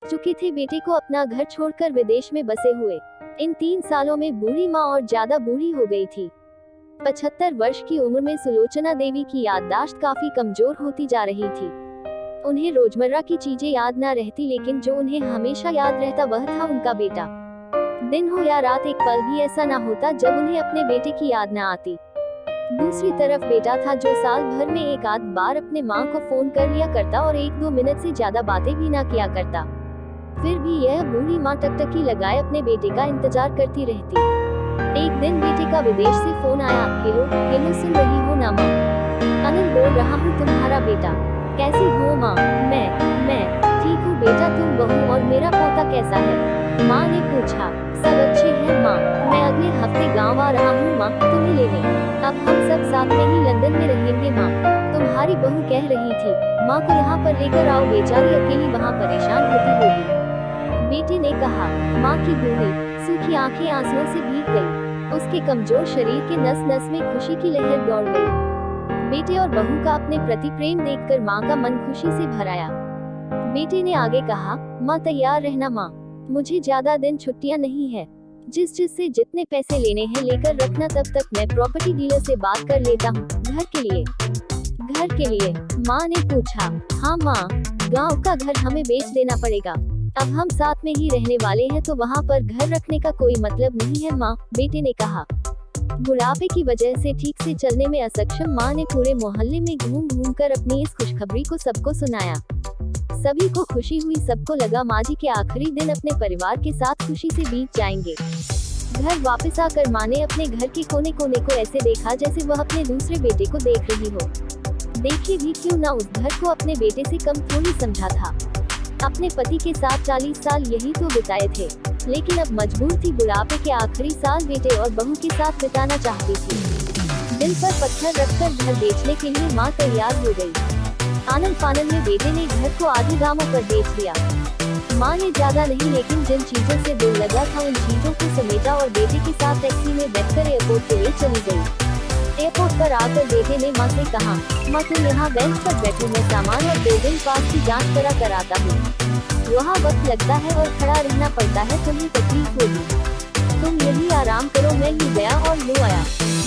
चुके थे बेटे को अपना घर छोड़कर विदेश में बसे हुए। इन 3 सालों में बूढ़ी माँ और ज्यादा बूढ़ी हो गई थी। 75 वर्ष की उम्र में सुलोचना देवी की याददाश्त काफी कमजोर होती जा रही थी। उन्हें रोजमर्रा की चीजें याद न रहती, लेकिन जो उन्हें हमेशा याद रहता वह था उनका बेटा। दिन हो या रात, एक पल भी ऐसा न होता जब उन्हें अपने बेटे की याद न आती। दूसरी तरफ बेटा था जो साल भर में एक आध बार अपने माँ को फोन कर लिया करता और 1-2 मिनट से ज्यादा बातें भी ना किया करता। फिर भी यह बूढ़ी माँ टकटकी लगाए अपने बेटे का इंतजार करती रहती। एक दिन बेटे का विदेश से फोन आया। हेलो हेलो, सुन रही हो ना माँ? अनिल बोल रहा हूँ, तुम्हारा बेटा। कैसी हो माँ? मैं ठीक हूँ बेटा, तुम बहू और मेरा पोता कैसा है? माँ ने पूछा। सब अच्छे हैं माँ, मैं अगले हफ्ते गांव आ रहा हूँ माँ, तुम्हें लेने। अब हम सब साथ में ही लंदन में रहेंगे माँ। तुम्हारी बहू कह रही थी माँ को यहाँ पर लेकर आओ, बेचारी अकेली वहाँ परेशान होती होगी। बेटे ने कहा। माँ की बूढ़ी सूखी आंखें आंसुओं से भीग गई। उसके कमजोर शरीर के नस नस में खुशी की लहर दौड़ गई। बेटे और बहू का अपने प्रति प्रेम देखकर माँ का मन खुशी से भर आया। बेटे ने आगे कहा, माँ तैयार रहना माँ, मुझे ज्यादा दिन छुट्टियाँ नहीं है। जिस से जितने पैसे लेने हैं लेकर रखना, तब तक मैं प्रॉपर्टी डीलर से बात कर लेता हूँ। घर के लिए? घर के लिए? माँ ने पूछा। हाँ माँ, गांव का घर हमें बेच देना पड़ेगा। अब हम साथ में ही रहने वाले हैं तो वहाँ पर घर रखने का कोई मतलब नहीं है माँ, बेटे ने कहा। बुढ़ापे की वजह से ठीक से चलने में असक्षम माँ ने पूरे मोहल्ले में घूम घूम कर अपनी इस खुशखबरी को सबको सुनाया। सभी को खुशी हुई। सबको लगा माँ जी के आखिरी दिन अपने परिवार के साथ खुशी से बीत जाएंगे। घर वापस आकर माँ ने अपने घर के कोने कोने को ऐसे देखा जैसे वह अपने दूसरे बेटे को देख रही हो। देखे भी क्यों ना, उस घर को अपने बेटे से कम थोड़ी समझा था। अपने पति के साथ 40 साल यही तो बिताए थे, लेकिन अब मजबूर थी बुढ़ापे के आखिरी साल बेटे और बहू के साथ बिताना चाहती थी। दिल पर पत्थर रखकर घर बेचने के लिए माँ तैयार हो गई। आनंद फानंद में बेटे ने घर को आधे दामों पर बेच दिया। माँ ने ज्यादा नहीं, लेकिन जिन चीजों से दिल लगा था उन चीजों को समेटा और बेटे के साथ टैक्सी में बैठकर एयरपोर्ट के लिए चली गई। एयरपोर्ट पर आकर बेटे ने माँ से कहा, माँ तुम यहाँ बेंच पर बैठो, मैं सामान और 2 दिन पास की जाँच करा आता हूँ। वहाँ वक्त लगता है और खड़ा रहना पड़ता है, तुम्हें तकलीफ होगी। तुम यही आराम करो, मैं ही गया और लो आया।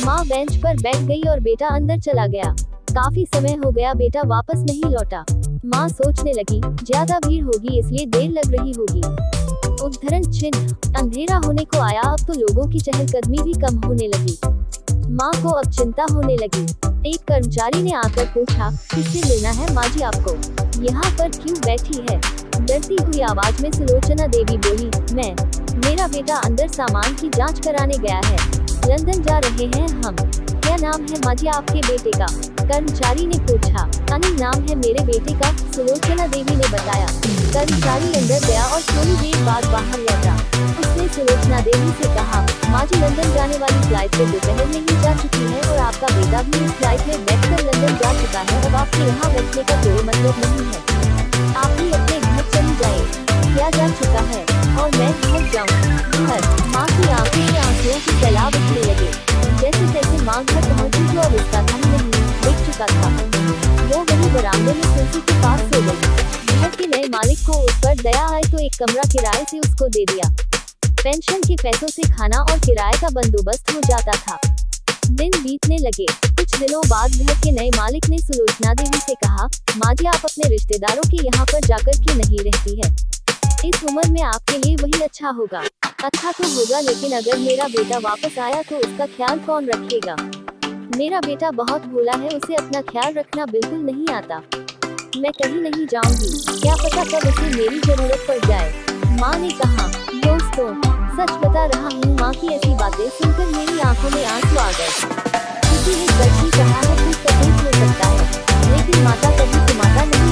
माँ बेंच पर बैठ गई और बेटा अंदर चला गया। काफी समय हो गया बेटा वापस नहीं लौटा। माँ सोचने लगी, ज्यादा भीड़ होगी इसलिए देर लग रही होगी। उद्धरण चिन्ह। अंधेरा होने को आया, अब तो लोगों की चहलकदमी भी कम होने लगी। माँ को अब चिंता होने लगी। एक कर्मचारी ने आकर पूछा, किससे मिलना है माँ जी आपको? यहाँ पर क्यों बैठी है? डरती हुई आवाज में सुलोचना देवी बोली, मेरा बेटा अंदर सामान की जांच कराने गया है। लंदन जा रहे हैं हम। क्या नाम है माँ जी आपके बेटे का? कर्मचारी ने पूछा। अनिल नाम है मेरे बेटे का, सुलोचना देवी ने बताया। कर्मचारी अंदर गया और थोड़ी देर बाद बाहर लौटा। उसने सुलोचना देवी से कहा, माँ जी लंदन जाने वाली फ्लाइट तो दोपहर में ही जा चुकी है और आपका बेटा भी इस फ्लाइट में बैठकर लंदन जा चुका है। अब आपके यहाँ बैठने का कोई मतलब नहीं है, आप ही अपने घर चली जाए। क्या जा चुका है और मैं घर जाऊँ? घर। माँ की आंखों से आंसुओं की सैलाब उठने लगे। जैसे तैसे माँ घर पहुँची, जो अब उसका था नहीं देख चुका था। वो वही बरामदे में तुलसी के पास सो गई। घर के नए मालिक को उस पर दया आई तो एक कमरा किराए से उसको दे दिया। पेंशन के पैसों से खाना और किराए का बंदोबस्त हो जाता था। दिन बीतने लगे। कुछ दिनों बाद घर के नए मालिक ने सुलोचना देवी से कहा, माँ जी आप अपने रिश्तेदारों के यहाँ पर जाकर क्यों नहीं रहती है? इस उम्र में आपके लिए वही अच्छा होगा। अच्छा तो होगा, लेकिन अगर मेरा बेटा वापस आया तो उसका ख्याल कौन रखेगा? मेरा बेटा बहुत भोला है, उसे अपना ख्याल रखना बिल्कुल नहीं आता। मैं कहीं नहीं जाऊंगी, क्या पता कब उसे मेरी जरूरत पड़ जाए। माँ ने कहा। दोस्तों सच बता रहा हूँ, माँ की ऐसी बातें सुनकर मेरी आंखों में आंसू आ गए। किसी ने सच ही कहा है, कुछ तो हो सकता है, लेकिन माता कभी घुमाता नहीं